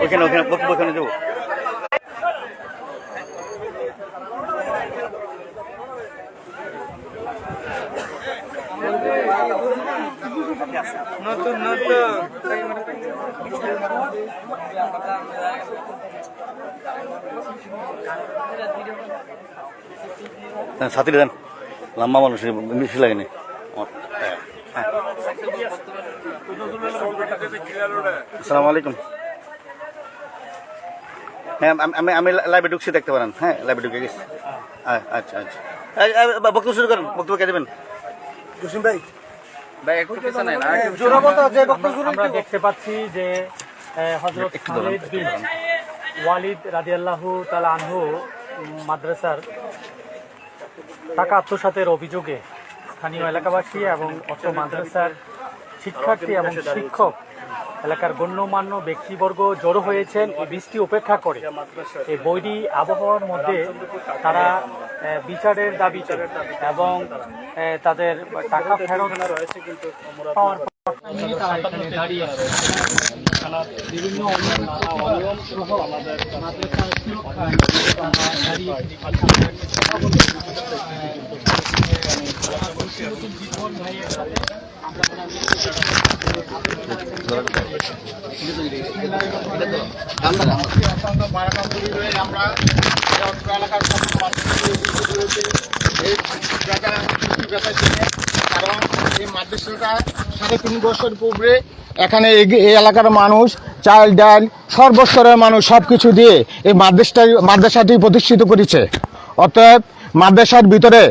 ওখানে ওখানে বক্তব্য ওখানে দেবো। নতুন নতুন সাথী দেন, লম্বা মানুষ বেশি লাগেনি। আসসালামু আলাইকুম। হ্যাঁ আমি লাইভে ঢুকছি, দেখতে পারেন। হ্যাঁ লাইভে ঢুকে গেছি। আচ্ছা আচ্ছা, বক্তব্য শুরু করেন। বক্তব্য কে দেবেন? জসিম ভাই। আমরা দেখতে পাচ্ছি যে হযরত খালিদ বিন ওয়ালিদ রাদিয়াল্লাহু তাআলা আনহু মাদ্রাসার টাকা আত্মসাতের অভিযোগে স্থানীয় এলাকাবাসী এবং অত্র মাদ্রাসার শিক্ষার্থী এবং শিক্ষক এলাকার গণ্যমান্য ব্যক্তিবর্গ জড়ো হয়েছেন এই বৃষ্টি উপেক্ষা করে। এই বৈরী আবহাওয়ার মধ্যে তারা বিচারের দাবিতে এবং তাদের টাকা ফেরত পাওয়ার দাঁড়িয়ে বিভিন্ন অনিয়ম সহ মাদ্রাসার সুরক্ষা ভাইয়ের সাথে কারণ এই মাদ্রাসাটা 3.5 বছর পূর্বে এখানে এই এলাকার মানুষ চাল ডাল সর্বস্তরের মানুষ সবকিছু দিয়ে এই মাদ্রাসাটি প্রতিষ্ঠিত করেছে। অতএব মাদ্রাসার ভিতরে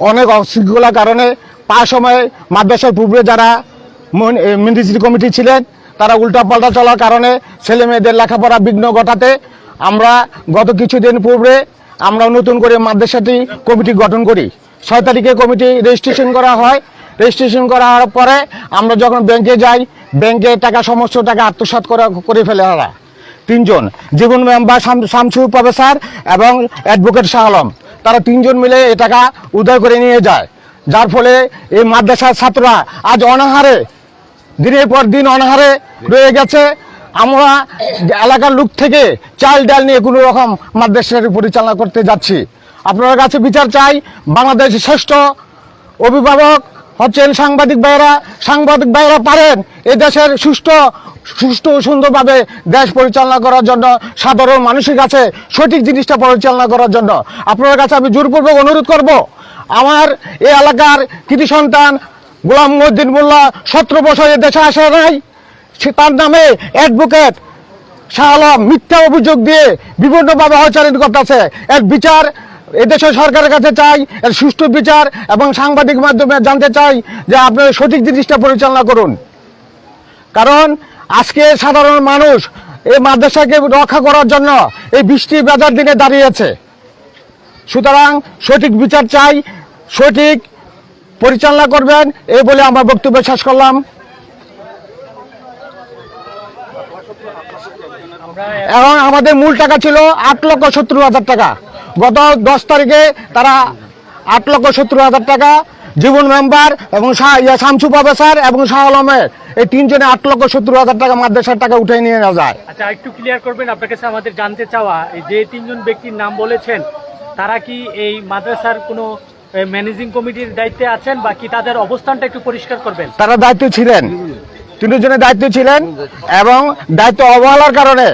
অনেক অশৃঙ্খলার কারণে প্রায় সময় মাদ্রাসার পূর্বে যারা মিউনিসিপাল কমিটি ছিলেন তারা উল্টাপাল্টা চলার কারণে ছেলে মেয়েদের লেখাপড়া বিঘ্ন ঘটাতে আমরা গত কিছুদিন পূর্বে আমরা নতুন করে মাদ্রাসাটি কমিটি গঠন করি। 6 তারিখে কমিটি রেজিস্ট্রেশন করা হয়। রেজিস্ট্রেশন করার পরে আমরা যখন ব্যাংকে যাই, ব্যাংকে টাকা সমস্ত টাকা আত্মসাৎ করে ফেলে ওরা 3 জন, জীবন মেম্বার শামসু প্রফেসর এবং অ্যাডভোকেট শাহ আলম, তারা 3 জন মিলে এই টাকা উদ্ধার করে নিয়ে যায়। যার ফলে এই মাদ্রাসার ছাত্ররা আজ অনাহারে, দিনের পর দিন অনাহারে রয়ে গেছে। আমরা এলাকার লোক থেকে চাল ডাল নিয়ে কোনো রকম মাদ্রাসাটি পরিচালনা করতে যাচ্ছি। আপনার কাছে বিচার চাই। বাংলাদেশের শ্রেষ্ঠ অভিভাবক হচ্ছেন সাংবাদিক ভাইয়েরা। সাংবাদিক ভাইয়েরা পারেন এ দেশের সুষ্ঠু সুন্দরভাবে দেশ পরিচালনা করার জন্য, সাধারণ মানুষের কাছে সঠিক জিনিসটা পরিচালনা করার জন্য। আপনার কাছে আমি জোরপূর্বক অনুরোধ করব, আমার এই এলাকার কৃতি সন্তান গোলাম মহিউদ্দিন মোল্লা 17 বছর দেশে আসে নাই, তার নামে অ্যাডভোকেট শাহ আলম মিথ্যা অভিযোগ দিয়ে বিভিন্নভাবে হয়রানি করতেছে। এর বিচার এদেশের সরকারের কাছে চাই, এর সুষ্ঠু বিচার, এবং সাংবাদিক মাধ্যমে জানতে চাই যে আপনারা সঠিক জিনিসটা পরিচালনা করুন। কারণ আজকে সাধারণ মানুষ এই মাদ্রাসাকে রক্ষা করার জন্য এই বৃষ্টি বাজার দিনে দাঁড়িয়েছে। সুতরাং সঠিক বিচার চাই, সঠিক পরিচালনা করবেন, এই বলে আমার বক্তব্য শেষ করলাম। এবং আমাদের মূল টাকা ছিল 8,70,000 টাকা। গত 10 তারিখে তারা 8,70,000 টাকা, জীবন মেম্বার এবং শামসু প্রফেসর এবং শাহ আলমের এই 3 জনে 8,70,000 টাকা মাদ্রাসার টাকা উঠে নিয়ে নেওয়া যায়। আচ্ছা, একটু ক্লিয়ার করবেন। আপনার কাছে আমাদের জানতে চাওয়া, যে 3 জন ব্যক্তির নাম বলেছেন, তারা কি এই মাদ্রাসার কোনো ম্যানেজিং কমিটির দায়িত্বে আছেন, বা কি তাদের অবস্থানটা একটু পরিষ্কার করবেন? তারা দায়িত্ব ছিলেন, 3 জনের দায়িত্ব ছিলেন, এবং দায়িত্ব অবহেলার কারণে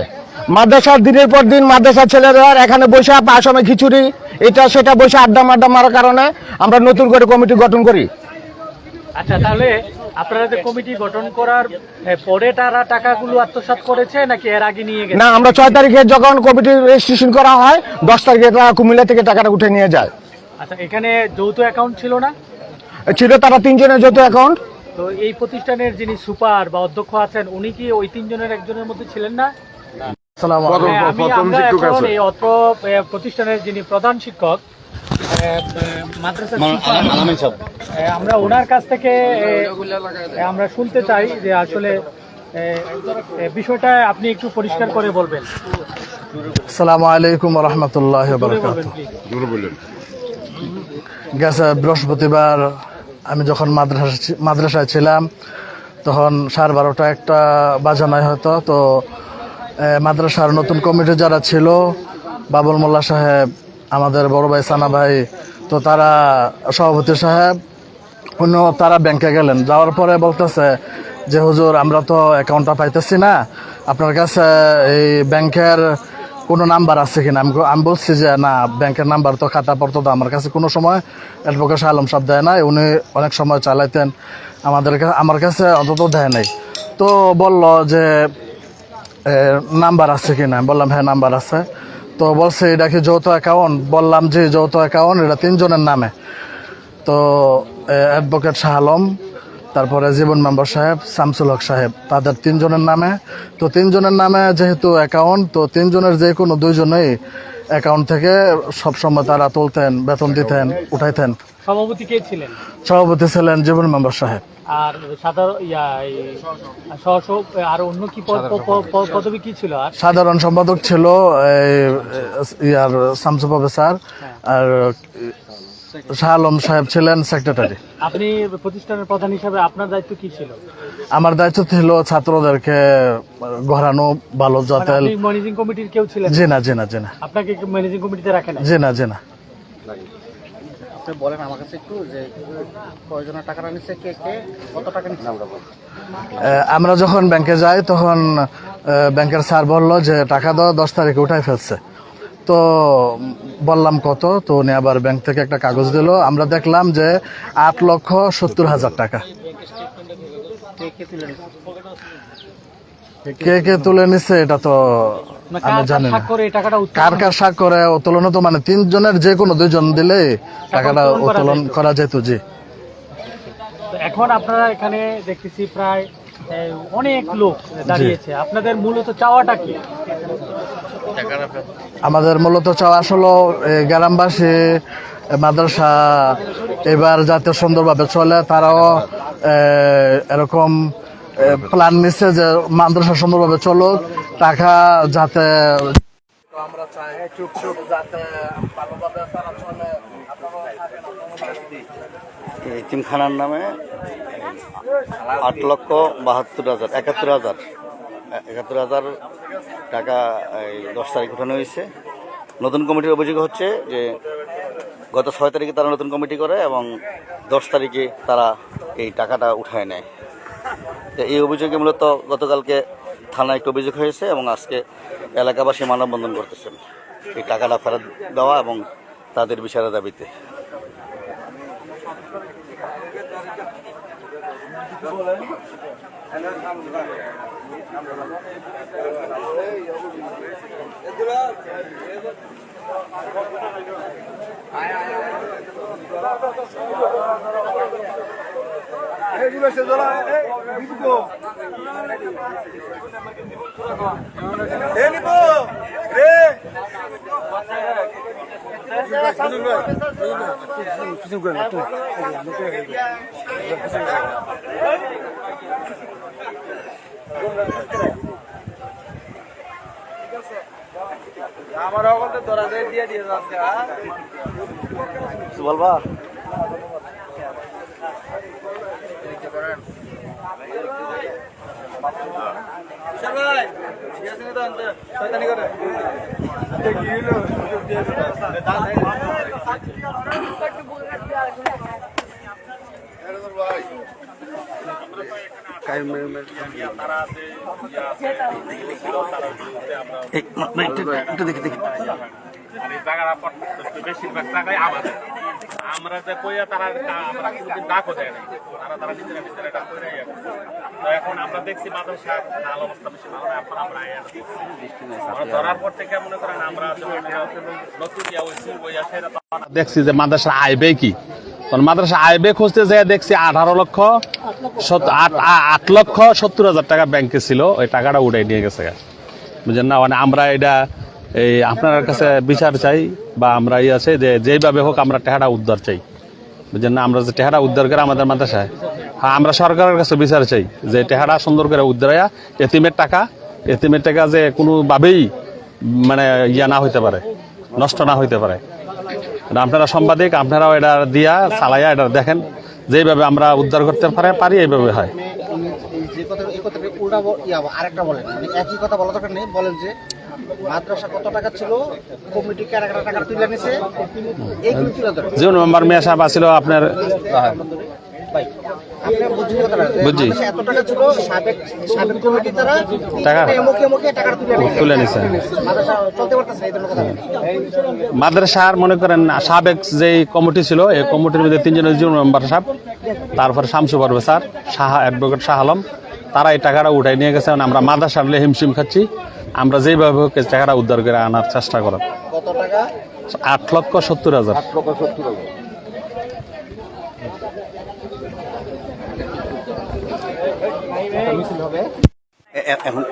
মাদ্রাসার দিনের পর দিন মাদ্রাসার ছেলেরা এখানে বসে আসামে খিচুড়ি এটা সেটা বসে আড্ডা মারার কারণে আমরা নতুন করে কমিটি গঠন করি। আচ্ছা, তাহলে আপনারা যে কমিটি গঠন করার পরে তারা টাকাগুলো আত্মসাৎ করেছে নাকি এর আগে নিয়ে গেছে? না, আমরা 6 তারিখে যখন কমিটি রেজিস্ট্রেশন করা হয় 10 তারিখে তারা কুমিল্লা থেকে টাকাটা উঠে নিয়ে যায়। আচ্ছা, এখানে যৌথ অ্যাকাউন্ট ছিল না? ছিল, তারা 3 জনের যৌথ অ্যাকাউন্ট। তো এই প্রতিষ্ঠানের যিনি সুপার বা অধ্যক্ষ আছেন, উনি কি ওই 3 জনের একজনের মধ্যে ছিলেন না? এই অত্র প্রতিষ্ঠানের যিনি প্রধান শিক্ষক মাদ্রাসা, আমরা ওনার কাছ থেকে আমরা শুনতে চাই যে আসলে বিষয়টা আপনি একটু পরিষ্কার করে বলবেন। আসসালামু আলাইকুম ওয়া রাহমাতুল্লাহি ওয়া বারাকাতুহু। গেছে বৃহস্পতিবার আমি যখন মাদ্রাসায় ছিলাম তখন 12:30 একটা বাজানায় হয়তো, তো মাদ্রাসার নতুন কমিটি যারা ছিল, বাবুল মোল্লা সাহেব, আমাদের বড় ভাই সানা ভাই, তো তারা সভাপতি সাহেব অন্য তারা ব্যাংকে গেলেন। যাওয়ার পরে বলতেছে যে হুজুর আমরা তো অ্যাকাউন্টটা পাইতেছি না, আপনার কাছে এই ব্যাংকের কোনো নাম্বার আছে কিনা। আমি বলছি যে না, ব্যাংকের নাম্বার তো খাতাপত্র তো আমার কাছে কোনো সময় অ্যাডভোকেট শাহ আলম সাহেব দেয় না, উনি অনেক সময় চালাইতেন, আমার কাছে অন্তত দেয় নাই। তো বলল যে নাম্বার আছে কিনা, বললাম হ্যাঁ নাম্বার আছে। তো বলছে এটা কি যৌথ অ্যাকাউন্ট, বললাম যে যৌথ অ্যাকাউন্ট, এটা 3 জনের নামে। তো অ্যাডভোকেট শাহ আলম, তারপরে জীবন মেম্বার সাহেব, শামসুল হক সাহেব, তাদের 3 জনের নামে। তো 3 জনের নামে যেহেতু অ্যাকাউন্ট, তো 3 জনের যে কোনো 2 জনেই অ্যাকাউন্ট থেকে সবসময় তারা তুলতেন, বেতন দিতেন, উঠাইতেন। সভাপতি কে ছিলেন? সভাপতি ছিলেন জীবন মেম্বার সাহেব। আর সাধারণ আর অন্য কি পদবি কি ছিল? আর সাধারণ সম্পাদক ছিল শামসু প্রফেসর, আর শাহ আলম সাহেব ছিলেন সেক্রেটারি। আপনি প্রতিষ্ঠানের প্রধান হিসাবে আপনার দায়িত্ব কি ছিল? আমার দায়িত্ব ছিল ছাত্রদেরকে ঘোরানো ভালো যাতে। ম্যানেজিং কমিটির কেউ ছিলেন? জি না, জি না, জি না। আপনাকে ম্যানেজিং কমিটিতে রাখেন? জি না, জি না। আপনি বলেন আমার কাছে একটু যে কয়জনের টাকাটা নিচ্ছে, কে কে কত টাকা নিচ্ছে? আমরা যখন ব্যাংকে যাই তখন ব্যাংকের স্যার বললো যে টাকা দাও, 10 তারিখে উঠাই ফেলছে। তো বললাম কত, তো উনি আবার ব্যাংক থেকে একটা কাগজ দিল। আমরা দেখলাম যে 8,70,000 টাকা। কে কে তুলে নিচ্ছে এটা তো আমি জানি না। কার কার স্বাক্ষরে উত্তোলন তো, মানে 3 জনের যে কোনো 2 জন দিলে টাকাটা উত্তোলন করা যেত। জি। এখন আপনারা এখানে দেখতেছি প্রায় অনেক লোক দাঁড়িয়েছে, আপনাদের মূলত চাওয়াটা কি? আমাদের মূলত চাওয়া আসলে গ্রামবাসী মাদ্রাসা এবার যাতে সুন্দরভাবে চলে, তারাও এরকম প্ল্যান নিচ্ছে যে মাদ্রাসা সুন্দরভাবে চলুক, টাকা যাতে আমরা চাই চুপ যাতে ভালোভাবে তারা চলে। এতিমখানার নামে 8,72,000 টাকা 10 তারিখ উঠানো হয়েছে। নতুন কমিটির অভিযোগ হচ্ছে যে গত 6 তারিখে তারা নতুন কমিটি করে এবং 10 তারিখে তারা এই টাকাটা উঠায় নেয়। তো এই অভিযোগে মূলত গতকালকে থানায় একটা অভিযোগ হয়েছে এবং আজকে এলাকাবাসী মানববন্ধন করতেছেন এই টাকাটা ফেরত দেওয়া এবং তাদের বিচারের দাবিতে। আমার অবস্থা ধরা দিয়ে দিয়ে যাচ্ছে। বলবা একটু দেখি বেশিরভাগ টাকাই আমাদের। আমরা যে কইয়া তারা আমরা কিছুদিন ডাকও দেয় নাই, তারা নিজেরা ডাক করে। তো এখন আমরা দেখছি মাদ্রাসা হাল অবস্থা বেশি ভালো না। এখন আমরা ধরার পর থেকে মনে করেন আমরা দেখছি যে মাদ্রাসা আইবে কি, তখন মাদ্রাসা আইবে খুঁজতে যেয়ে দেখছি 8,70,000 টাকা ব্যাংকে ছিল, ওই টাকাটা উঠাই নিয়ে গেছে। বুঝলেন না, মানে আমরা এটা এই আপনার কাছে বিচার চাই বা আমরা আছে যে যেইভাবে হোক আমরা টাকাটা উদ্ধার চাই। বুঝলেন না, আমরা যে টাকাটা উদ্ধার করে আমাদের মাদ্রাসায়, হ্যাঁ আমরা সরকারের কাছে বিচার চাই যে টাকাটা সুন্দর করে উদ্ধার হইয়া এতিমের টাকা যে কোনোভাবেই মানে না হইতে পারে, নষ্ট না হইতে পারে। আপনারা সাংবাদিক, আপনারাও এটা দিয়া চালাইয়া এটা দেখেন, যেইভাবে আমরা উদ্ধার করতে পারি এইভাবে হয়। যে কথা এই কথাটা উল্টা আরেকটা বলেন, মানে একই কথা বলা দরকার নেই, বলেন যে মাদ্রাসা কত টাকা ছিল, কমিটি কারা কারা টাকা তুলে নিছে, এইগুলো তুলে ধরেন। যে মেম্বার মেয়া সাহেব আছিল আপনার ভাই আপনি বুঝছেন কথাটা, যে বুঝছি। মাদ্রাসা এত টাকা ছিল, সাবেক কমিটি তারা টাকা এমকে টাকা তুলে নিছে। মাদ্রাসা চলতে পারতেছে না, এই ধরনের কথা। মাদ্রাসার মনে করেন সাবেক যে কমিটি ছিল এই কমিটির মধ্যে 3 জনের জীবন মেম্বার সাহেব, তারপর শামসু পারভেজ স্যার, অ্যাডভোকেট শাহ আলম, তারা এই টাকাটা উঠাই নিয়ে গেছে। আমরা মাদ্রাসার হিমশিম খাচ্ছি, আমরা যেভাবে হোক এই টাকাটা উদ্ধার করে আনার চেষ্টা করার। কত টাকা? 8,70,000। মিছিল হবে। এখন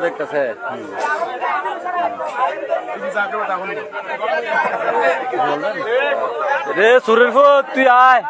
দেখতেছে রে সুরের ফুট তুই আয়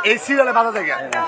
এই সিরিয়ালে বাধা থেকে না